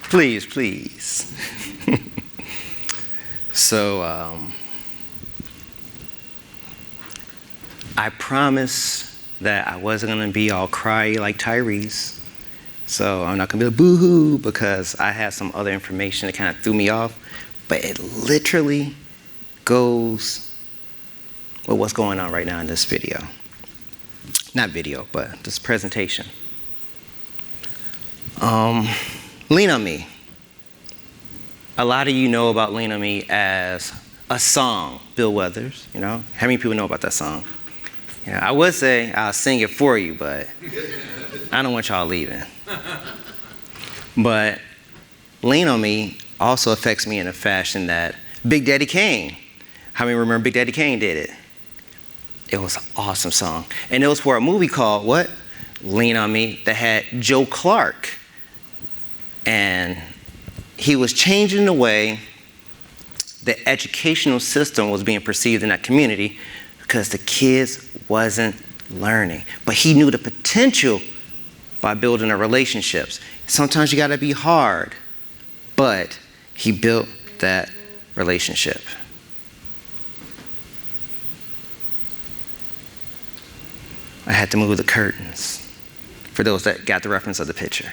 Please, please. So, I promised that I wasn't going to be all cry like Tyrese. So I'm not going to be like, boo-hoo, because I had some other information that kind of threw me off. But it literally goes with what's going on right now in this video. Not video, but this presentation. Lean on Me. A lot of you know about Lean on Me as a song, Bill Withers, you know? How many people know about that song? Yeah, I would say I'll sing it for you, but I don't want y'all leaving. But Lean on Me also affects me in a fashion that Big Daddy Kane, how many remember Big Daddy Kane did it? It was an awesome song. And it was for a movie called, what? Lean on Me, that had Joe Clark. And he was changing the way the educational system was being perceived in that community because the kids wasn't learning. But he knew the potential by building the relationships. Sometimes you gotta be hard, but he built that relationship. I had to move the curtains for those that got the reference of the picture.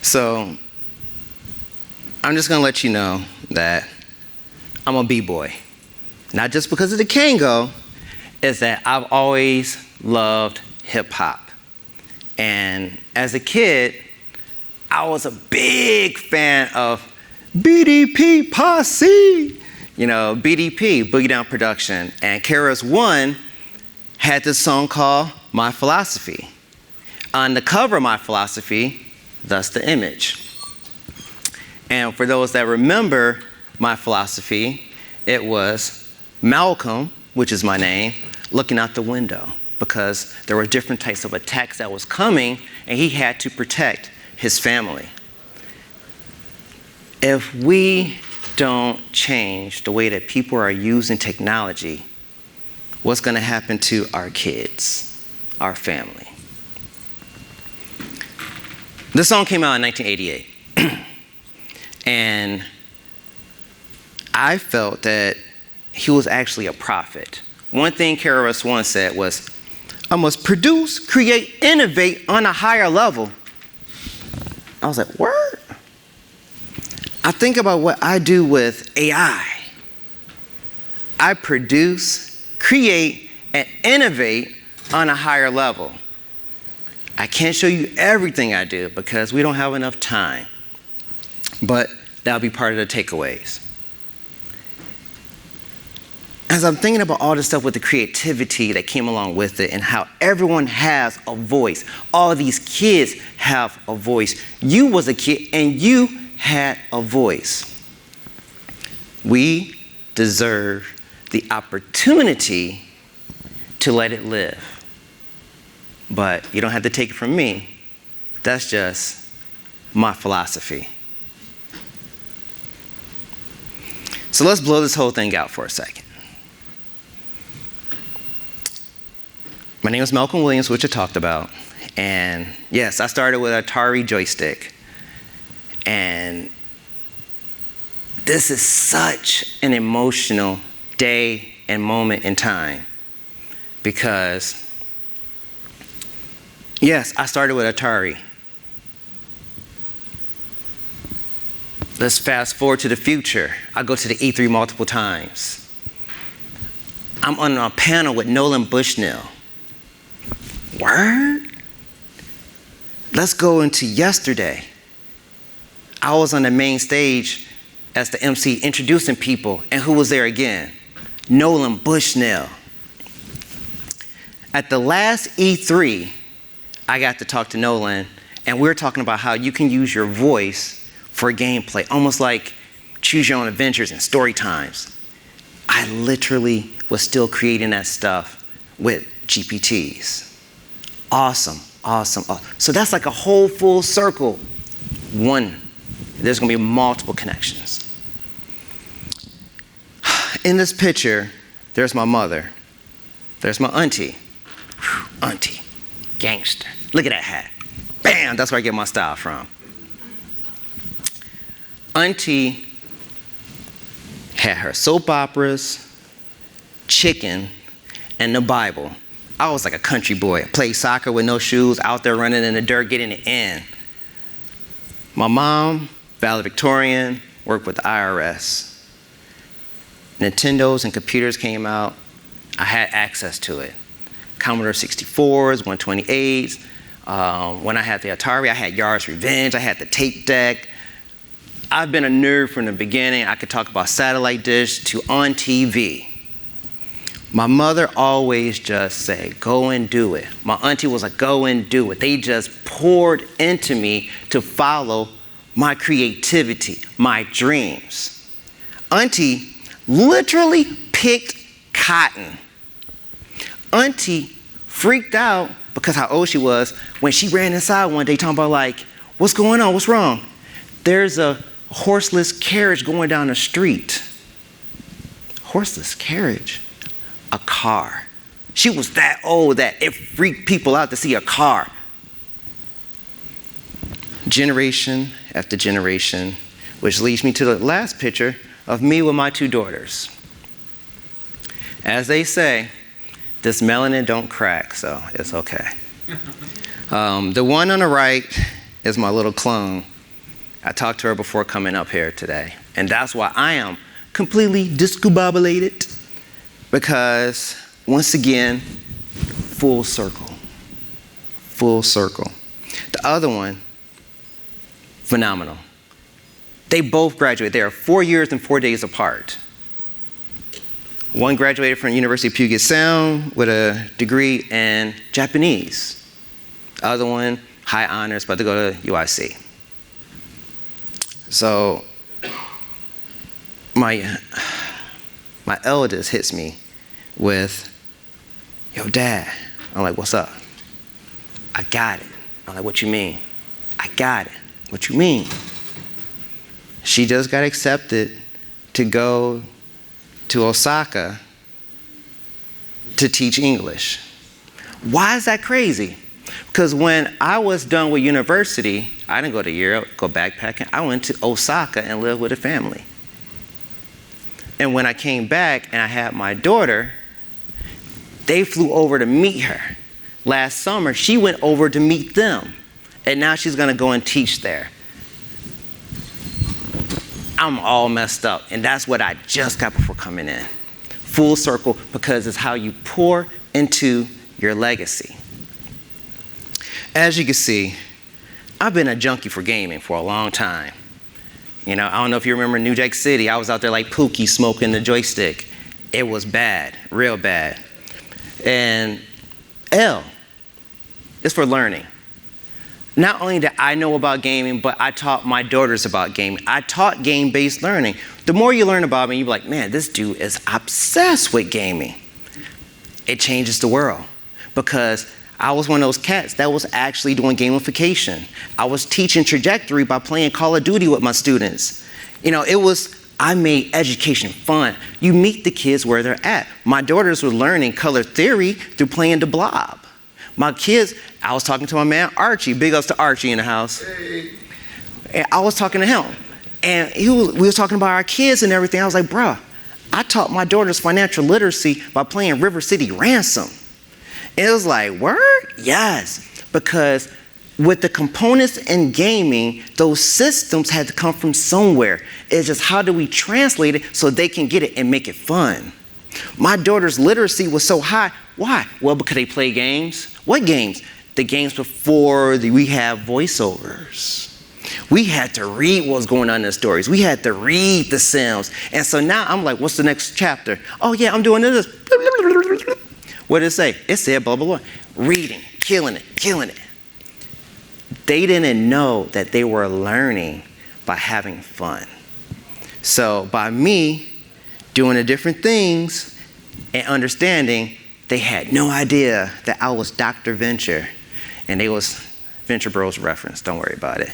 So, I'm just gonna let you know that I'm a B-boy. Not just because of the Kango, it's that I've always loved hip hop. And as a kid, I was a big fan of BDP Posse. You know, BDP, Boogie Down Production. And KRS-One had this song called My Philosophy. On the cover of My Philosophy, thus the image. And for those that remember My Philosophy, it was Malcolm, which is my name, looking out the window because there were different types of attacks that was coming and he had to protect his family. If we don't change the way that people are using technology, what's going to happen to our kids, our family? This song came out in 1988. And I felt that he was actually a prophet. One thing KRS-One said was, I must produce, create, innovate on a higher level. I was like, word? I think about what I do with AI. I produce, create, and innovate on a higher level. I can't show you everything I do because we don't have enough time. But that'll be part of the takeaways. As I'm thinking about all this stuff with the creativity that came along with it and how everyone has a voice, all these kids have a voice. You was a kid and you had a voice. We deserve the opportunity to let it live. But you don't have to take it from me. That's just my philosophy. So let's blow this whole thing out for a second. My name is Malcolm Williams, which I talked about. And yes, I started with an Atari joystick. And this is such an emotional day and moment in time. Because, yes, I started with Atari. Let's fast forward to the future. I go to the E3 multiple times. I'm on a panel with Nolan Bushnell. Word? Let's go into yesterday. I was on the main stage as the MC introducing people, and who was there again? Nolan Bushnell. At the last E3, I got to talk to Nolan, and we were talking about how you can use your voice for gameplay, almost like choose your own adventures and story times. I literally was still creating that stuff with GPTs. Awesome, awesome. So that's like a whole full circle. One, there's gonna be multiple connections. In this picture, there's my mother. There's my auntie. Auntie, gangster. Look at that hat. Bam! bam, that's where I get my style from. Auntie had her soap operas, chicken, and the Bible. I was like a country boy. I played soccer with no shoes, out there running in the dirt, getting it in. My mom, valedictorian, worked with the IRS. Nintendos and computers came out. I had access to it. Commodore 64s, 128s. When I had the Atari, I had Yard's Revenge. I had the tape deck. I've been a nerd from the beginning. I could talk about satellite dish to on TV. My mother always just said, go and do it. My auntie was like, go and do it. They just poured into me to follow my creativity, my dreams. Auntie literally picked cotton. Auntie freaked out because how old she was when she ran inside one day talking about like, what's going on, what's wrong? There's a horseless carriage going down the street. Horseless carriage? A car. She was that old that it freaked people out to see a car. Generation after generation, which leads me to the last picture of me with my 2 daughters. As they say, this melanin don't crack, so it's okay. The one on the right is my little clone. I talked to her before coming up here today, and that's why I am completely discombobulated, because once again, full circle. Full circle. The other one, phenomenal. They both graduated. They are 4 years and 4 days apart. One graduated from the University of Puget Sound with a degree in Japanese. The other one, high honors, about to go to UIC. So my eldest hits me with, yo, Dad. I'm like, what's up? I got it. I'm like, what you mean? I got it. What you mean? She just got accepted to go to Osaka to teach English. Why is that crazy? Because when I was done with university, I didn't go to Europe, go backpacking. I went to Osaka and lived with a family. And when I came back and I had my daughter, they flew over to meet her. Last summer, she went over to meet them. And now she's going to go and teach there. I'm all messed up. And that's what I just got before coming in. Full circle, because it's how you pour into your legacy. As you can see, I've been a junkie for gaming for a long time. You know, I don't know if you remember New Jack City. I was out there like Pookie smoking the joystick. It was bad, real bad. And L is for learning. Not only did I know about gaming, but I taught my daughters about gaming. I taught game-based learning. The more you learn about me, you're like, man, this dude is obsessed with gaming. It changes the world, because I was one of those cats that was actually doing gamification. I was teaching trajectory by playing Call of Duty with my students. You know, I made education fun. You meet the kids where they're at. My daughters were learning color theory through playing the Blob. My kids, I was talking to my man Archie, big ups to Archie in the house. Hey. And I was talking to him, and we was talking about our kids and everything. I was like, bruh, I taught my daughters financial literacy by playing River City Ransom. And it was like, word? Yes, because with the components in gaming, those systems had to come from somewhere. It's just how do we translate it so they can get it and make it fun? My daughter's literacy was so high. Why? Well, because they play games. What games? The games before we have voiceovers. We had to read what was going on in the stories. We had to read the Sims. And so now I'm like, what's the next chapter? Oh yeah, I'm doing this. What did it say? It said blah, blah, blah. Reading, killing it. They didn't know that they were learning by having fun. So by me doing the different things and understanding, they had no idea that I was Dr. Venture. And they was Venture Bros reference, don't worry about it.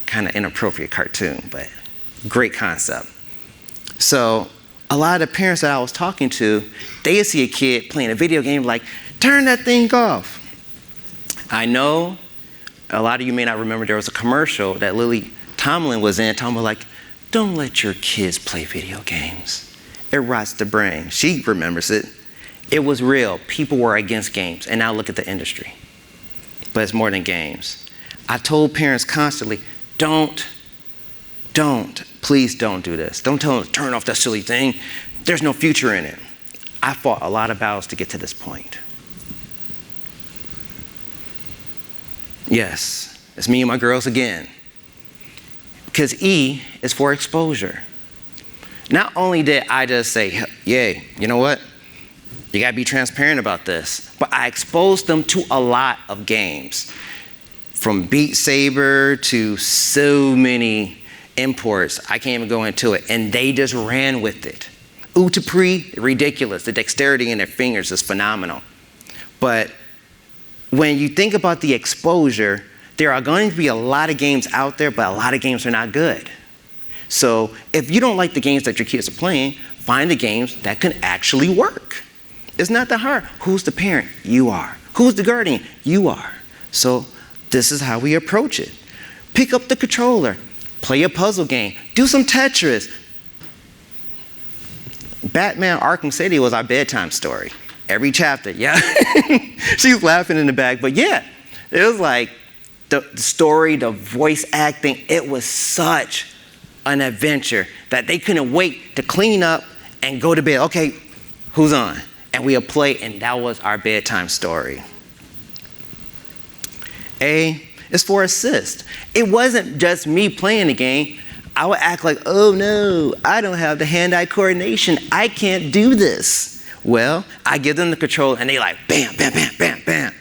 Kind of inappropriate cartoon, but great concept. So a lot of the parents that I was talking to, they see a kid playing a video game like, turn that thing off. I know a lot of you may not remember, there was a commercial that Lily Tomlin was in, talking about like, don't let your kids play video games. It rots the brain. She remembers it. It was real. People were against games. And now look at the industry. But it's more than games. I told parents constantly, please don't do this. Don't tell them to turn off that silly thing. There's no future in it. I fought a lot of battles to get to this point. Yes, it's me and my girls again. Because E is for exposure. Not only did I just say, yay, you know what? You gotta be transparent about this. But I exposed them to a lot of games. From Beat Saber to so many imports, I can't even go into it. And they just ran with it. Utapri, ridiculous. The dexterity in their fingers is phenomenal. But when you think about the exposure, there are going to be a lot of games out there, but a lot of games are not good. So if you don't like the games that your kids are playing, find the games that can actually work. It's not that hard. Who's the parent? You are. Who's the guardian? You are. So this is how we approach it. Pick up the controller. Play a puzzle game. Do some Tetris. Batman Arkham City was our bedtime story. Every chapter, yeah. She's laughing in the back, but yeah. It was like the story, the voice acting, it was such an adventure that they couldn't wait to clean up and go to bed. Okay, who's on? And we would play, and that was our bedtime story. A is for assist. It wasn't just me playing the game. I would act like, oh no, I don't have the hand-eye coordination. I can't do this. Well, I give them the control, and they like, bam, bam, bam, bam, bam.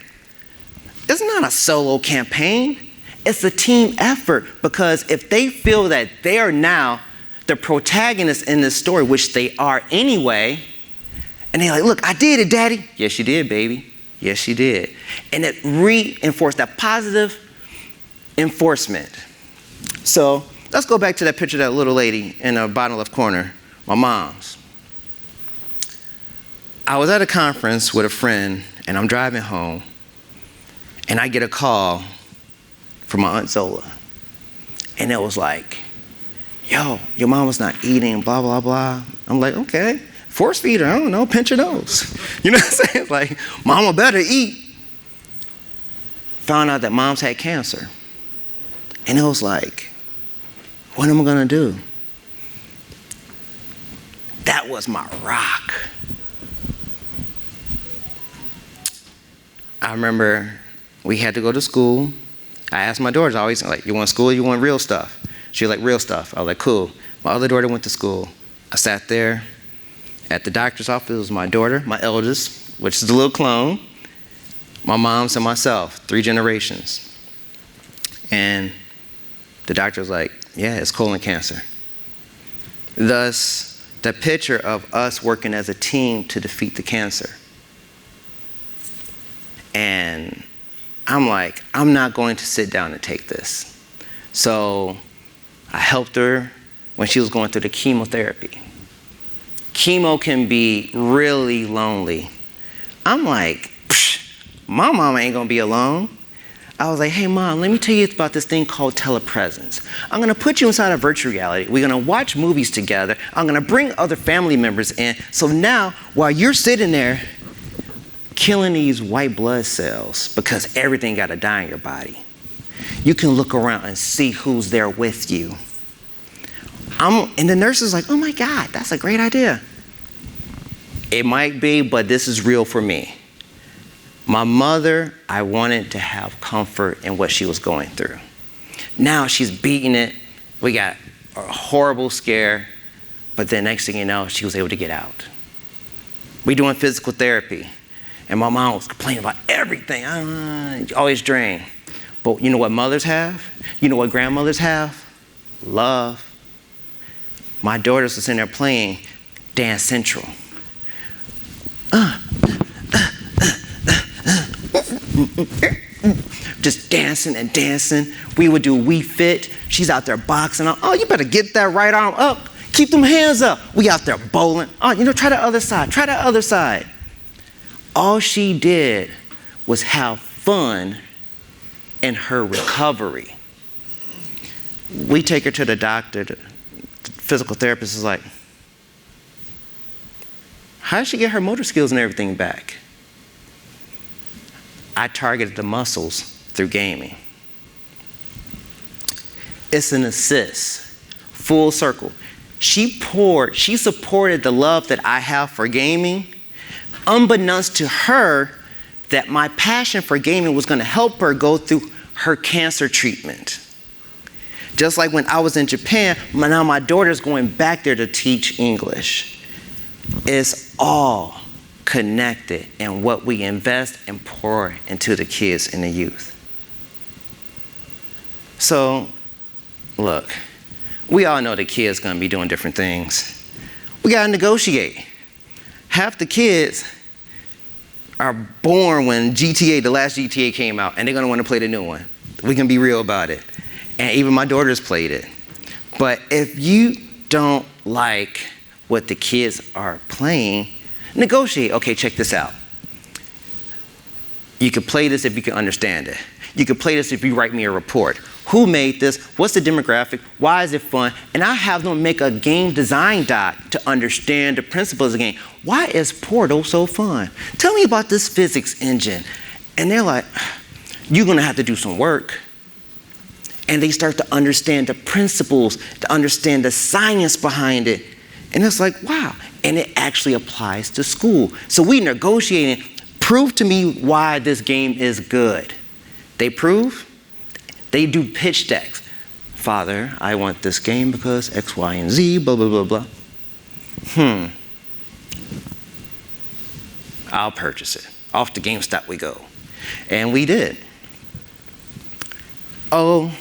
It's not a solo campaign. It's a team effort, because if they feel that they are now the protagonist in this story, which they are anyway, and they're like, look, I did it, Daddy. Yes, you did, baby. Yes, you did. And it reinforced that positive enforcement. So let's go back to that picture of that little lady in the bottom left corner, my mom's. I was at a conference with a friend, and I'm driving home, and I get a call from my Aunt Zola. And it was like, yo, your mama's not eating, blah, blah, blah. I'm like, okay, force feed her, I don't know, pinch her nose. You know what I'm saying? Like, mama better eat. Found out that mom's had cancer. And it was like, what am I gonna do? That was my rock. I remember we had to go to school. I asked my daughters, always like, you want school or you want real stuff? She was like, real stuff. I was like, cool. My other daughter went to school. I sat there at the doctor's office. It was my daughter, my eldest, which is a little clone, my mom's and myself, 3 generations. And the doctor was like, yeah, it's colon cancer. Thus, the picture of us working as a team to defeat the cancer. And I'm like, I'm not going to sit down and take this. So I helped her when she was going through the chemotherapy. Chemo can be really lonely. I'm like, my mama ain't gonna be alone. I was like, hey mom, let me tell you about this thing called telepresence. I'm gonna put you inside of virtual reality. We're gonna watch movies together. I'm gonna bring other family members in. So now, while you're sitting there killing these white blood cells, because everything gotta die in your body, you can look around and see who's there with you. And the nurse is like, oh my God, that's a great idea. It might be, but this is real for me. My mother, I wanted to have comfort in what she was going through. Now she's beating it. We got a horrible scare, but then next thing you know, she was able to get out. We doing physical therapy, and my mom was complaining about everything. Always drained. But you know what mothers have? You know what grandmothers have? Love. My daughters were sitting there playing Dance Central. Just dancing and dancing. We would do We Fit. She's out there boxing. Oh, you better get that right arm up. Keep them hands up. We out there bowling. Oh, try the other side. Try the other side. All she did was have fun in her recovery. We take her to the doctor, the physical therapist is like, how did she get her motor skills and everything back? I targeted the muscles through gaming. It's an assist, full circle. She supported the love that I have for gaming, unbeknownst to her that my passion for gaming was going to help her go through her cancer treatment. Just like when I was in Japan, now my daughter's going back there to teach English. It's all connected in what we invest and pour into the kids and the youth. So, look, we all know the kids going to be doing different things. We got to negotiate. Half the kids are born when the last GTA came out, and they're going to want to play the new one. We can be real about it. And even my daughters played it. But if you don't like what the kids are playing, negotiate. Okay, check this out. You can play this if you can understand it. You can play this if you write me a report. Who made this? What's the demographic? Why is it fun? And I have them make a game design doc to understand the principles of the game. Why is Portal so fun? Tell me about this physics engine. And they're like, you're going to have to do some work. And they start to understand the principles, to understand the science behind it. And it's like, wow. And it actually applies to school. So we negotiating. Prove to me why this game is good. They prove. They do pitch decks. Father, I want this game because X, Y, and Z, blah, blah, blah, blah. I'll purchase it. Off to GameStop we go. And we did. O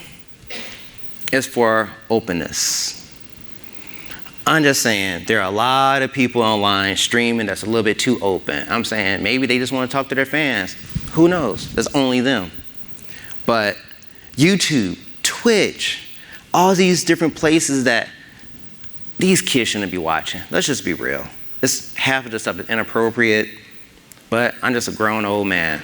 is for openness. I'm just saying, there are a lot of people online streaming that's a little bit too open. I'm saying maybe they just want to talk to their fans. Who knows? That's only them. But YouTube, Twitch, all these different places that these kids shouldn't be watching. Let's just be real. It's half of the stuff is inappropriate, but I'm just a grown old man.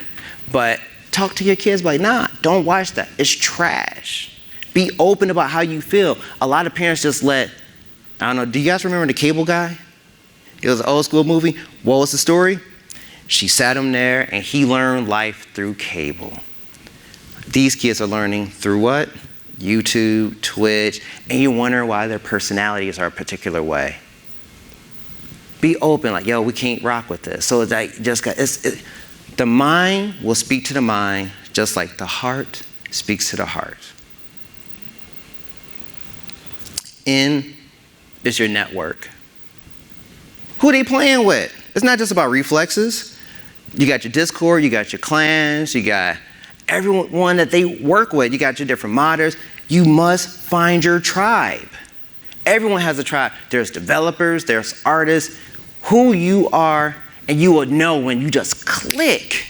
But talk to your kids like, nah, don't watch that. It's trash. Be open about how you feel. A lot of parents just let, I don't know, do you guys remember The Cable Guy? It was an old school movie. What was the story? She sat him there and he learned life through cable. These kids are learning through what? YouTube, Twitch, and you wonder why their personalities are a particular way. Be open, like, yo, we can't rock with this. So it's like, the mind will speak to the mind, just like the heart speaks to the heart. N is your network. Who are they playing with? It's not just about reflexes. You got your Discord, you got your clans, you got everyone that they work with. You got your different modders. You must find your tribe. Everyone has a tribe. There's developers, there's artists. Who you are, and you will know when you just click.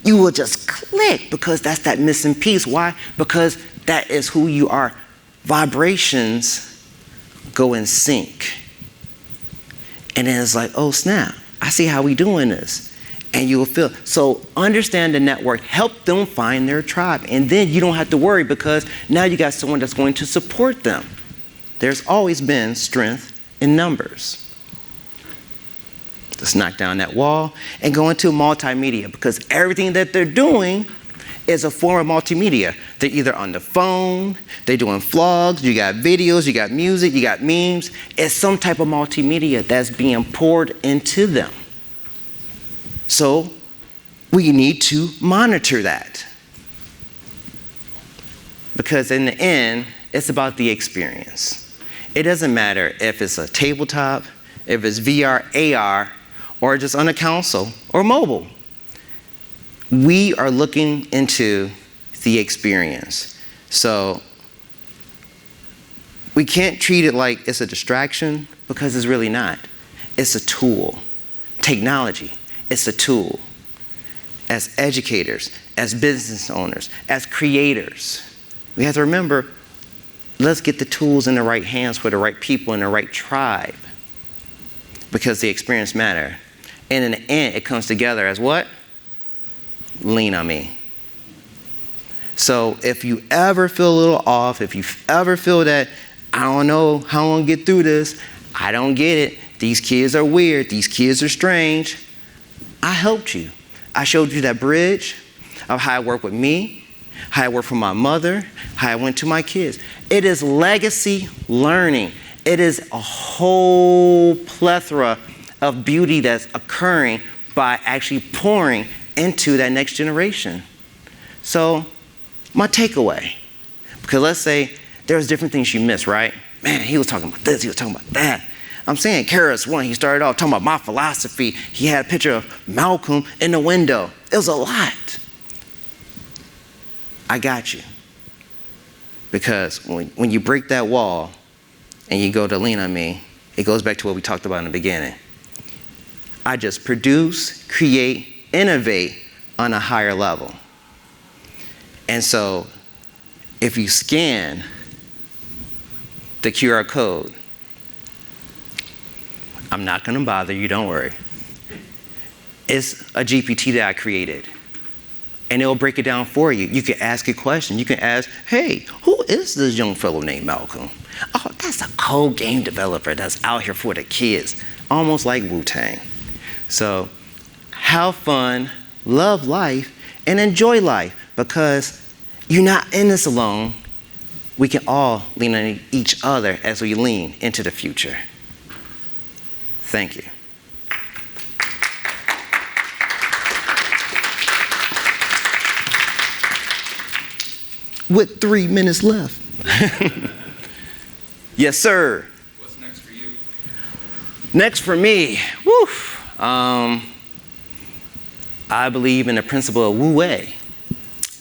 You will just click because that's that missing piece. Why? Because that is who you are. Vibrations go in sync. And then it's like, oh snap, I see how we doing this. And you will feel. So understand the network, help them find their tribe. And then you don't have to worry because now you got someone that's going to support them. There's always been strength in numbers. Let's knock down that wall and go into multimedia because everything that they're doing is a form of multimedia. They're either on the phone, they're doing vlogs, you got videos, you got music, you got memes. It's some type of multimedia that's being poured into them. So we need to monitor that. Because in the end, it's about the experience. It doesn't matter if it's a tabletop, if it's VR, AR, or just on a console or mobile. We are looking into the experience. So we can't treat it like it's a distraction because it's really not. It's a tool. Technology, it's a tool. As educators, as business owners, as creators, we have to remember, let's get the tools in the right hands for the right people in the right tribe because the experience matters. And in the end, it comes together as what? Lean on me. So if you ever feel a little off, if you ever feel that, I don't know how I'm going to get through this, I don't get it, these kids are weird, these kids are strange, I helped you. I showed you that bridge of how it worked with me, how it worked for my mother, how it went to my kids. It is legacy learning. It is a whole plethora of beauty that's occurring by actually pouring into that next generation. So my takeaway, because let's say there's different things you miss, right? Man, he was talking about this, he was talking about that. I'm saying KRS-One, he started off talking about my philosophy. He had a picture of Malcolm in the window. It was a lot. I got you. Because when you break that wall and you go to lean on me, it goes back to what we talked about in the beginning. I just produce, create, innovate on a higher level. And so if you scan the QR code, I'm not going to bother you, don't worry. It's a GPT that I created. And it'll break it down for you. You can ask a question. You can ask, hey, who is this young fellow named Malcolm? Oh, that's a cold game developer that's out here for the kids. Almost like Wu-Tang. So have fun, love life, and enjoy life. Because you're not in this alone. We can all lean on each other as we lean into the future. Thank you. With 3 minutes left. Yes, sir. What's next for you? Next for me, I believe in the principle of wu-wei.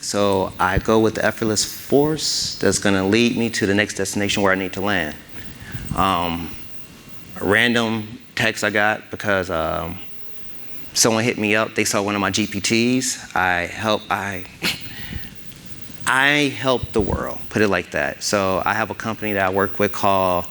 So I go with the effortless force that's going to lead me to the next destination where I need to land. A random text I got because someone hit me up. They saw one of my GPTs. I help the world, put it like that. So I have a company that I work with called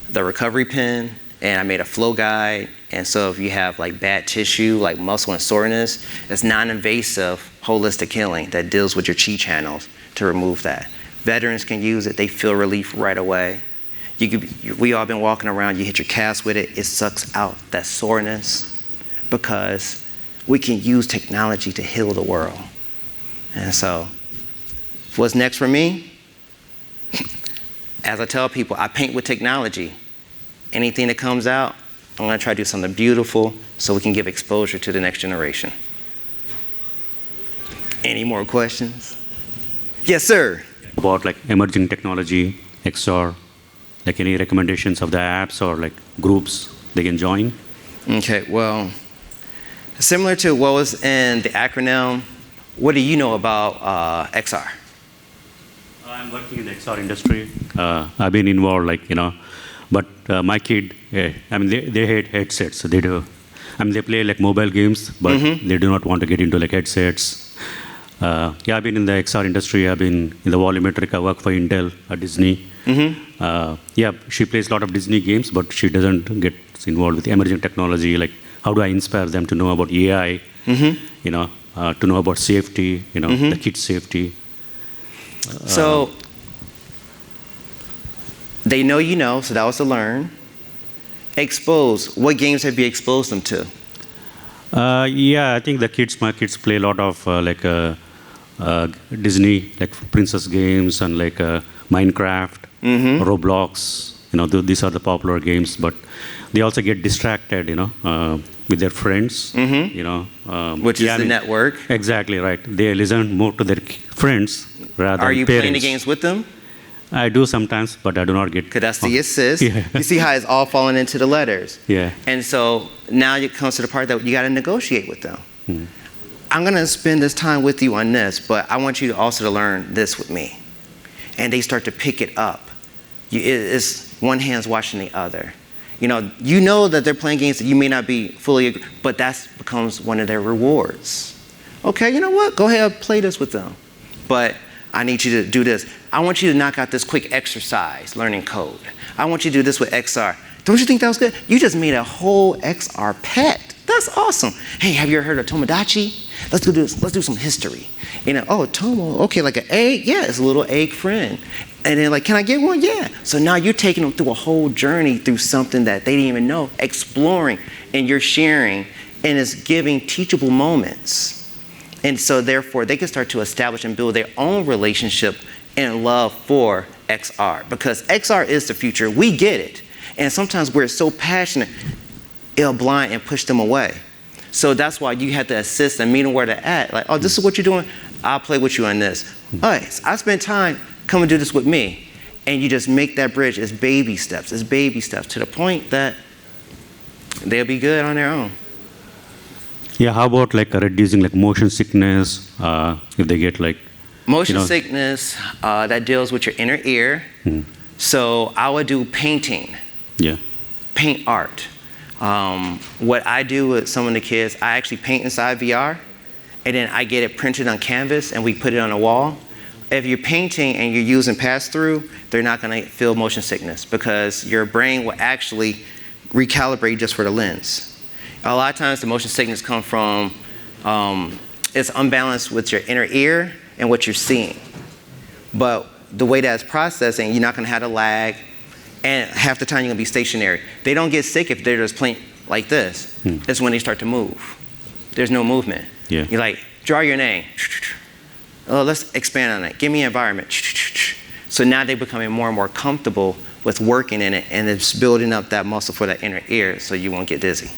The Recovery Pen, and I made a flow guide. And so if you have like bad tissue, like muscle and soreness, it's non-invasive holistic healing that deals with your chi channels to remove that. Veterans can use it, they feel relief right away. We all been walking around, you hit your calves with it, it sucks out that soreness because we can use technology to heal the world. And so, what's next for me? As I tell people, I paint with technology. Anything that comes out, I'm gonna try to do something beautiful so we can give exposure to the next generation. Any more questions? Yes, sir. About like emerging technology, XR, like any recommendations of the apps or like groups they can join? Okay, well, similar to what was in the acronym, what do you know about XR? I'm working in the XR industry. I've been involved, but my kid, they hate headsets. So they do. They play like mobile games, but they do not want to get into like headsets. I've been in the XR industry. I've been in the volumetric. I work for Intel at Disney. She plays a lot of Disney games, but she doesn't get involved with emerging technology. Like, how do I inspire them to know about AI? To know about safety. The kids' safety. So they know you know, so that was to learn. Expose. What games have you exposed them to? I think my kids play a lot of Disney, like princess games and like Minecraft, Roblox. These are the popular games, but they also get distracted, with their friends. Which is the network. Exactly right. They listen more to their friends rather than parents. Are you playing the games with them? I do sometimes, but I do not get. Because that's the assist. Yeah. You see how it's all falling into the letters. Yeah. And so now it comes to the part that you got to negotiate with them. I'm going to spend this time with you on this, but I want you to also to learn this with me. And they start to pick it up. It's one hand's watching the other. You know that they're playing games that you may not be fully agree, but that becomes one of their rewards. Okay, you know what? Go ahead, play this with them. But I need you to do this. I want you to knock out this quick exercise, learning code. I want you to do this with XR. Don't you think that was good? You just made a whole XR pet. That's awesome. Hey, have you ever heard of Tomodachi? Let's do some history. Oh, Tomo, okay, like an egg? Yeah, it's a little egg friend. And then like, can I get one? Yeah. So now you're taking them through a whole journey through something that they didn't even know, exploring, and you're sharing, and it's giving teachable moments. And so therefore, they can start to establish and build their own relationship and love for XR, because XR is the future. We get it. And sometimes we're so passionate, it'll blind and push them away. So that's why you have to assist and meet them where they're at. Like, oh, this is what you're doing. I'll play with you on this. All right, I spent time, come and do this with me. And you just make that bridge. It's baby steps. It's baby steps to the point that they'll be good on their own. Yeah, how about like reducing like motion sickness if they get like motion sickness that deals with your inner ear. So I would do painting. Yeah. Paint art. What I do with some of the kids, I actually paint inside VR, and then I get it printed on canvas and we put it on a wall. If you're painting and you're using pass-through, they're not going to feel motion sickness because your brain will actually recalibrate just for the lens. A lot of times the motion sickness comes from it's unbalanced with your inner ear and what you're seeing. But the way that's processing, you're not going to have the lag, and half the time you're going to be stationary. They don't get sick if they're just playing like this. It's when they start to move. There's no movement. Yeah. You're like, draw your name. Oh, let's expand on it. Give me an environment. So now they're becoming more and more comfortable with working in it, and it's building up that muscle for that inner ear so you won't get dizzy.